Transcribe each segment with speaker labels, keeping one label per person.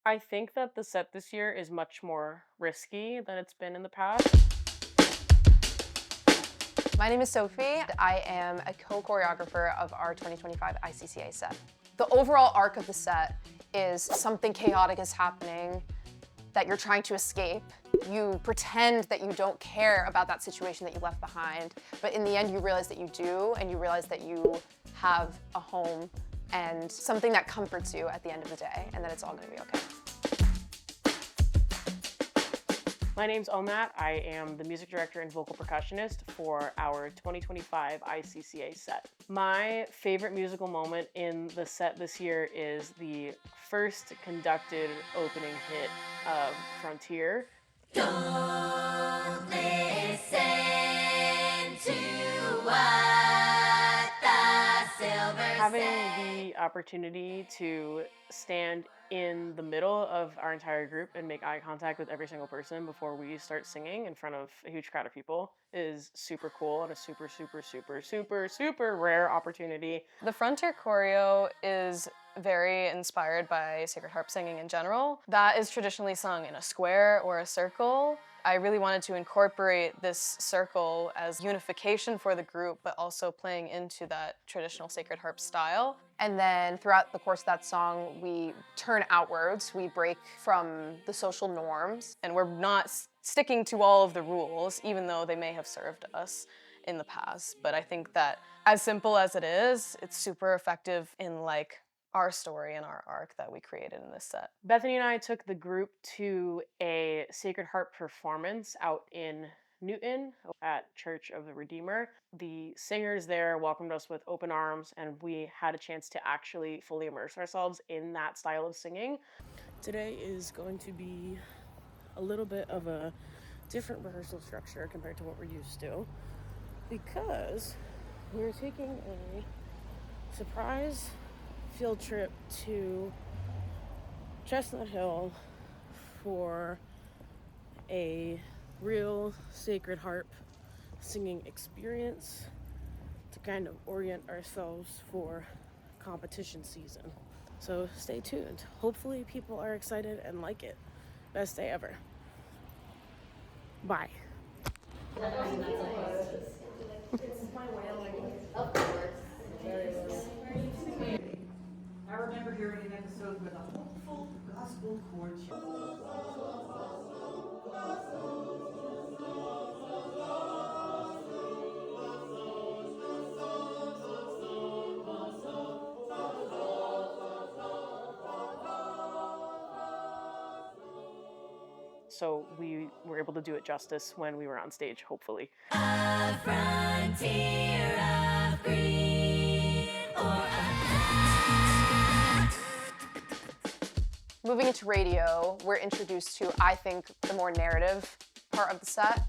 Speaker 1: I think that the set this year is much more risky than it's been in the past.
Speaker 2: My name is Sophie. I am a co-choreographer of our 2025 ICCA set. The overall arc of the set is something chaotic is happening that you're trying to escape. You pretend that you don't care about that situation that you left behind, but in the end you realize that you do, and you realize that you have a home and something that comforts you at the end of the day, and that it's all gonna be okay.
Speaker 1: My name's Omat. I am the music director and vocal percussionist for our 2025 ICCA set. My favorite musical moment in the set this year is the first conducted opening hit of Frontier.
Speaker 3: Don't listen to what the silver
Speaker 1: Having
Speaker 3: say.
Speaker 1: the opportunity to stand in the middle of our entire group and make eye contact with every single person before we start singing in front of a huge crowd of people is super cool and a super, super, super, super, super rare opportunity.
Speaker 4: The Frontier choreo is very inspired by sacred harp singing in general. That is traditionally sung in a square or a circle. I really wanted to incorporate this circle as unification for the group, but also playing into that traditional sacred harp style.
Speaker 2: And then throughout the course of that song, we turn outwards, we break from the social norms.
Speaker 4: And we're not sticking to all of the rules, even though they may have served us in the past. But I think that as simple as it is, it's super effective in like our story and our arc that we created in this set.
Speaker 1: Bethany and I took the group to a sacred harp performance out in Newton at Church of the Redeemer. The singers there welcomed us with open arms, and we had a chance to actually fully immerse ourselves in that style of singing. Today is going to be a little bit of a different rehearsal structure compared to what we're used to, because we're taking a surprise field trip to Chestnut Hill for a real sacred harp singing experience to kind of orient ourselves for competition season. So stay tuned. Hopefully people are excited and like it. Best day ever. Bye.
Speaker 5: I remember hearing an episode where the hopeful gospel chord.
Speaker 1: So we were able to do it justice when we were on stage, hopefully.
Speaker 3: A frontier of green or
Speaker 2: Moving into radio, we're introduced to, I think, the more narrative part of the set,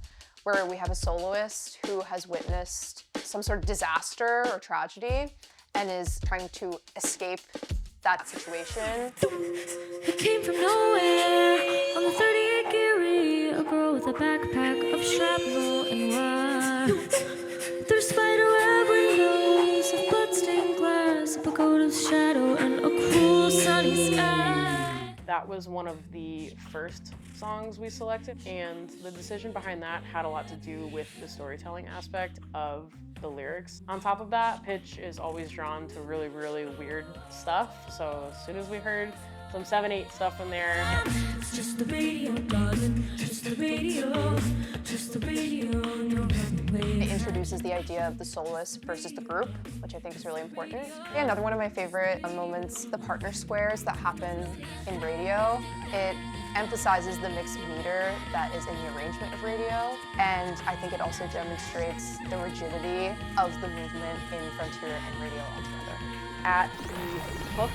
Speaker 2: where we have a soloist who has witnessed some sort of disaster or tragedy and is trying to escape that situation.
Speaker 6: It came from nowhere on the 30-acre area, a girl with a backpack of shrapnel and wire. Through spiderweb windows of bloodstained glass, a pagoda's shadow and a cruel sunny sky.
Speaker 1: That was one of the first songs we selected, and the decision behind that had a lot to do with the storytelling aspect of the lyrics. On top of that, Pitch is always drawn to really, really weird stuff, so as soon as we heard some 7/8 stuff in there.
Speaker 6: It's just the radio, darling, just the radio, just the radio, no
Speaker 2: It introduces the idea of the soloist versus the group, which I think is really important. Yeah, another one of my favorite moments, the partner squares that happen in radio. It emphasizes the mixed meter that is in the arrangement of radio, and I think it also demonstrates the rigidity of the movement in Frontier and radio altogether.
Speaker 1: At the hook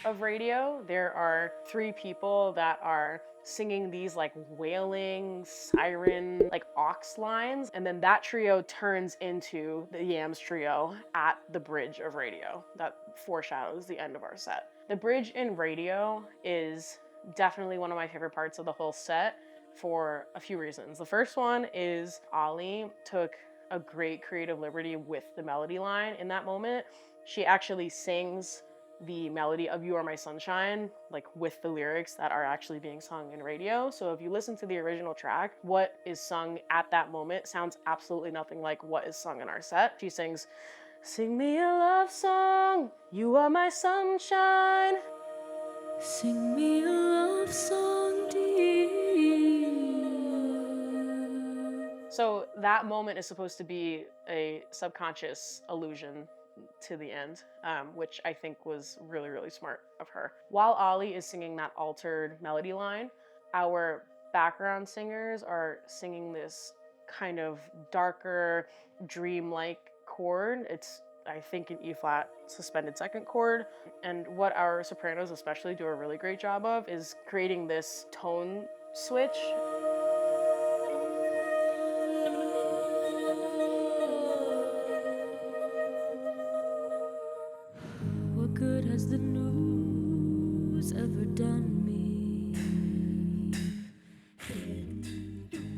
Speaker 1: of radio, there are 3 people that are singing these like wailing siren like aux lines, and then that trio turns into the Yams trio at the bridge of radio. That foreshadows the end of our set. The bridge in radio is definitely one of my favorite parts of the whole set for a few reasons. The first one is Ollie took a great creative liberty with the melody line in that moment. She actually sings the melody of You Are My Sunshine, like with the lyrics that are actually being sung in radio. So if you listen to the original track, what is sung at that moment sounds absolutely nothing like what is sung in our set. She sings, "Sing me a love song, you are my sunshine."
Speaker 6: Sing me a love song, dear.
Speaker 1: So that moment is supposed to be a subconscious allusion to the end, which I think was really, really smart of her. While Ollie is singing that altered melody line, our background singers are singing this kind of darker, dreamlike chord. It's, I think, an E-flat suspended second chord. And what our sopranos especially do a really great job of is creating this tone switch.
Speaker 6: What good has the news ever done me?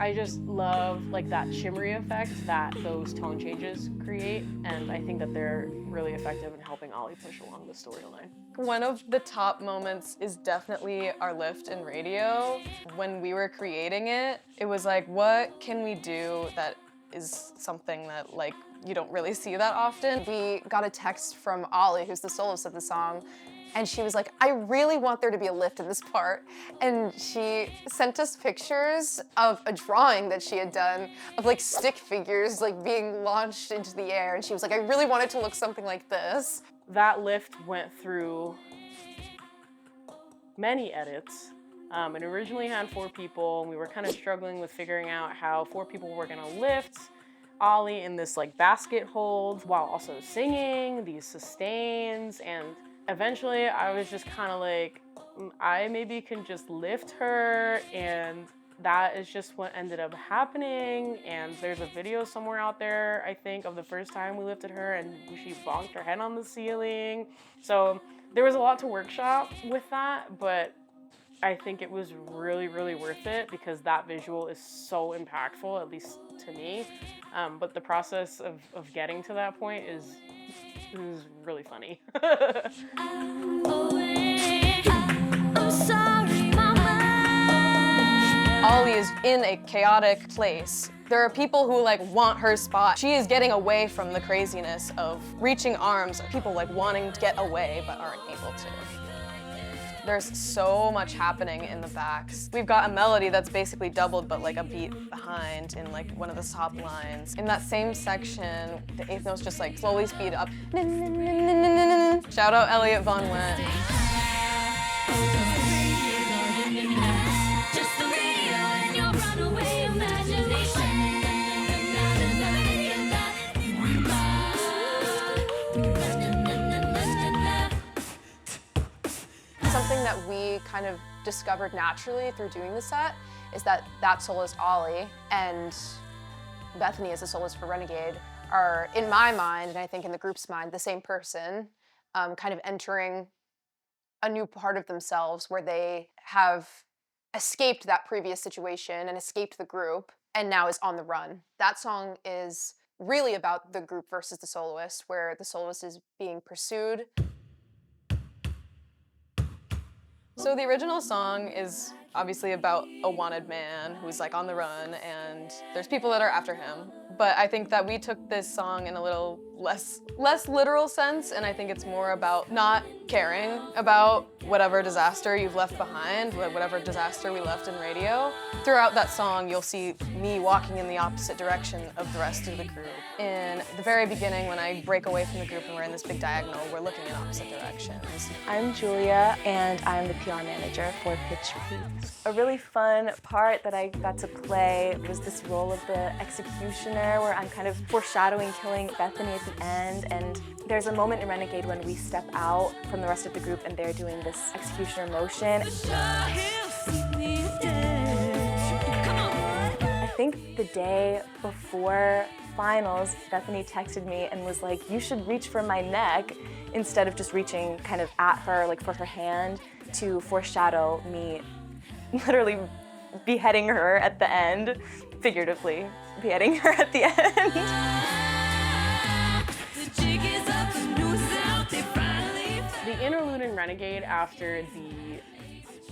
Speaker 1: I just love like that shimmery effect that those tone changes create, and I think that they're really effective in helping Ollie push along the storyline.
Speaker 4: One of the top moments is definitely our lift in radio. When we were creating it, it was like, what can we do that is something that like you don't really see that often?
Speaker 2: We got a text from Ollie, who's the soloist of the song, and she was like, I really want there to be a lift in this part. And she sent us pictures of a drawing that she had done of like stick figures like being launched into the air. And she was like, I really want it to look something like this.
Speaker 1: That lift went through many edits. It originally had 4 people, and we were kind of struggling with figuring out how 4 people were gonna lift Ollie in this like basket hold while also singing these sustains, and eventually I was just kind of like, I maybe can just lift her, and that is just what ended up happening. And there's a video somewhere out there, I think, of the first time we lifted her and she bonked her head on the ceiling. So there was a lot to workshop with that, but I think it was really, really worth it because that visual is so impactful, at least to me. But the process of getting to that point is really funny.
Speaker 6: I'm sorry, mama.
Speaker 4: Ollie is in a chaotic place. There are people who like want her spot. She is getting away from the craziness of reaching arms, people like wanting to get away but aren't able to. There's so much happening in the backs. We've got a melody that's basically doubled but like a beat behind in like one of the top lines. In that same section, the 8th notes just like slowly speed up. Shout out Elliot Von Wendt.
Speaker 6: Just the radio and your runaway imagination.
Speaker 2: Something that we kind of discovered naturally through doing the set is that soloist Ollie and Bethany as a soloist for Renegade are, in my mind, and I think in the group's mind, the same person, kind of entering a new part of themselves where they have escaped that previous situation and escaped the group and now is on the run. That song is really about the group versus the soloist, where the soloist is being pursued.
Speaker 4: So the original song is obviously about a wanted man who's like on the run and there's people that are after him. But I think that we took this song in a little less literal sense, and I think it's more about not caring about whatever disaster you've left behind, whatever disaster we left in radio. Throughout that song, you'll see me walking in the opposite direction of the rest of the group. In the very beginning, when I break away from the group and we're in this big diagonal, we're looking in opposite directions.
Speaker 7: I'm Julia, and I'm the PR manager for Pitch Repeat. A really fun part that I got to play was this role of the executioner, where I'm kind of foreshadowing killing Bethany at the end. And there's a moment in Renegade when we step out from the rest of the group and they're doing this executioner motion. I think the day before finals, Bethany texted me and was like, you should reach for my neck instead of just reaching kind of at her, like for her hand, to foreshadow me literally beheading her at the end, figuratively beheading her at the end.
Speaker 1: The interlude in Renegade after the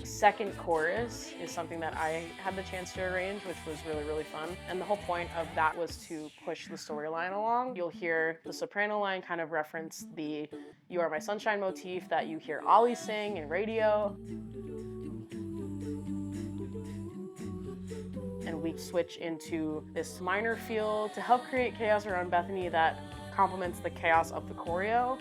Speaker 1: second chorus is something that I had the chance to arrange, which was really, really fun. And the whole point of that was to push the storyline along. You'll hear the soprano line kind of reference the You Are My Sunshine motif that you hear Ollie sing in Radio. And we switch into this minor feel to help create chaos around Bethany that complements the chaos of the choreo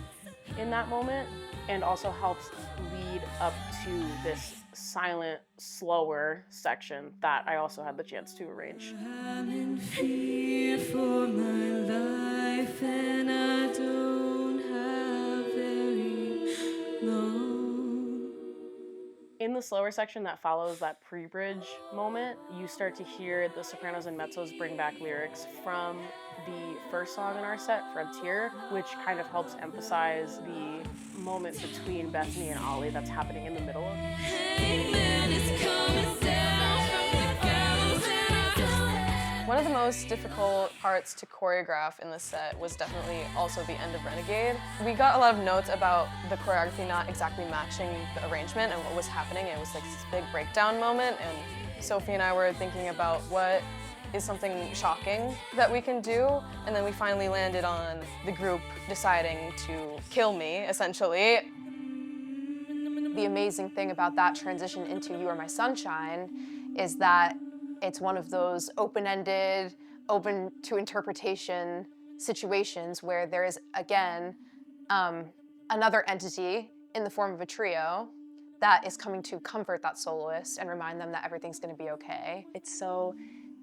Speaker 1: in that moment, and also helps lead up to this silent, slower section that I also had the chance to arrange.
Speaker 6: I'm in fear for my life and I don't have very long.
Speaker 1: In the slower section that follows that pre-bridge moment, you start to hear the sopranos and mezzos bring back lyrics from the first song in our set, Frontier, which kind of helps emphasize the moment between Bethany and Ollie that's happening in the middle of
Speaker 4: One of the most difficult parts to choreograph in the set was definitely also the end of Renegade. We got a lot of notes about the choreography not exactly matching the arrangement and what was happening. It was like this big breakdown moment, and Sophie and I were thinking about what is something shocking that we can do, and then we finally landed on the group deciding to kill me, essentially.
Speaker 2: The amazing thing about that transition into You Are My Sunshine is that it's one of those open-ended, open to interpretation situations where there is, again, another entity in the form of a trio that is coming to comfort that soloist and remind them that everything's gonna be okay.
Speaker 7: It's so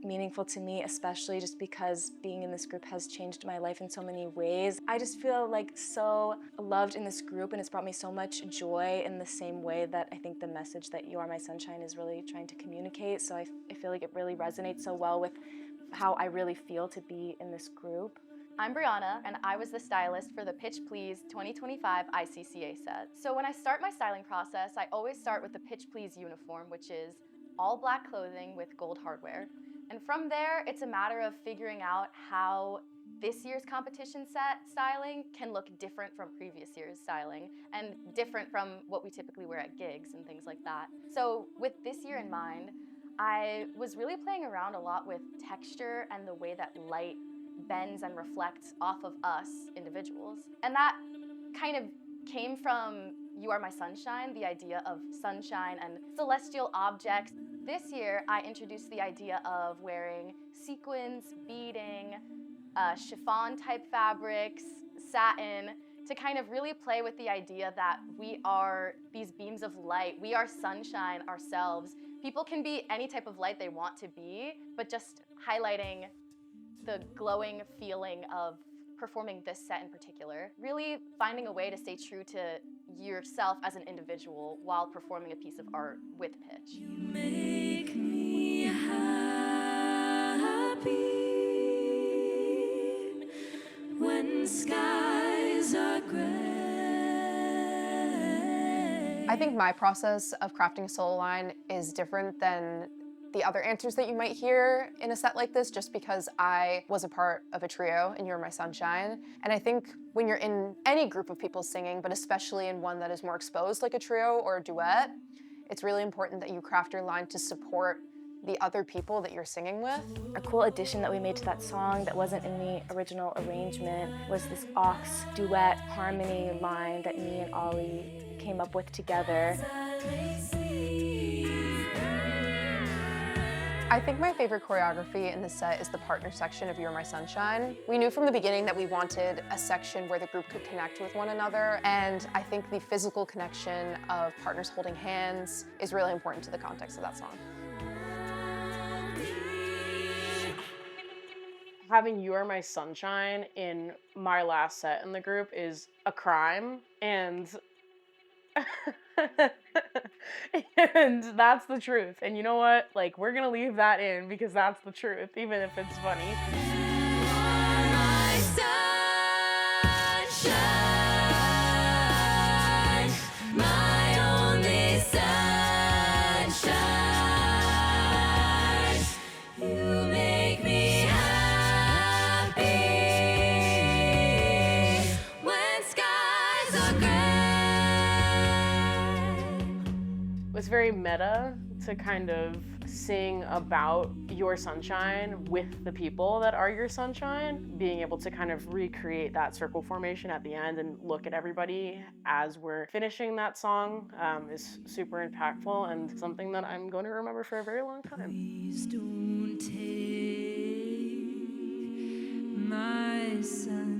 Speaker 7: meaningful to me, especially just because being in this group has changed my life in so many ways. I just feel like so loved in this group, and it's brought me so much joy in the same way that I think the message that You Are My Sunshine is really trying to communicate. So I feel like it really resonates so well with how I really feel to be in this group.
Speaker 8: I'm Briana, and I was the stylist for the Pitch Please 2025 ICCA set. So when I start my styling process, I always start with the Pitch Please uniform, which is all black clothing with gold hardware. And from there, it's a matter of figuring out how this year's competition set styling can look different from previous year's styling and different from what we typically wear at gigs and things like that. So with this year in mind, I was really playing around a lot with texture and the way that light bends and reflects off of us individuals. And that kind of came from You Are My Sunshine, the idea of sunshine and celestial objects. This year, I introduced the idea of wearing sequins, beading, chiffon type fabrics, satin, to kind of really play with the idea that we are these beams of light. We are sunshine ourselves. People can be any type of light they want to be, but just highlighting the glowing feeling of performing this set in particular. Really finding a way to stay true to yourself as an individual while performing a piece of art with pitch.
Speaker 6: You make me happy when skies are gray.
Speaker 2: I think my process of crafting a solo line is different than the other answers that you might hear in a set like this, just because I was a part of a trio in You Are My Sunshine. And I think when you're in any group of people singing, but especially in one that is more exposed like a trio or a duet, it's really important that you craft your line to support the other people that you're singing with.
Speaker 7: A cool addition that we made to that song that wasn't in the original arrangement was this aux duet harmony line that me and Ollie came up with together.
Speaker 2: I think my favorite choreography in the set is the partner section of You Are My Sunshine. We knew from the beginning that we wanted a section where the group could connect with one another, and I think the physical connection of partners holding hands is really important to the context of that song.
Speaker 1: Having You Are My Sunshine in my last set in the group is a crime, and and that's the truth. And you know what? Like, we're gonna leave that in because that's the truth, even if it's funny.
Speaker 3: My sunshine, my only sunshine. You make me happy when skies are gray.
Speaker 1: very meta to kind of sing about your sunshine with the people that are your sunshine. Being able to kind of recreate that circle formation at the end and look at everybody as we're finishing that song is super impactful and something that I'm going to remember for a very long time.
Speaker 3: Please don't take my sunshine.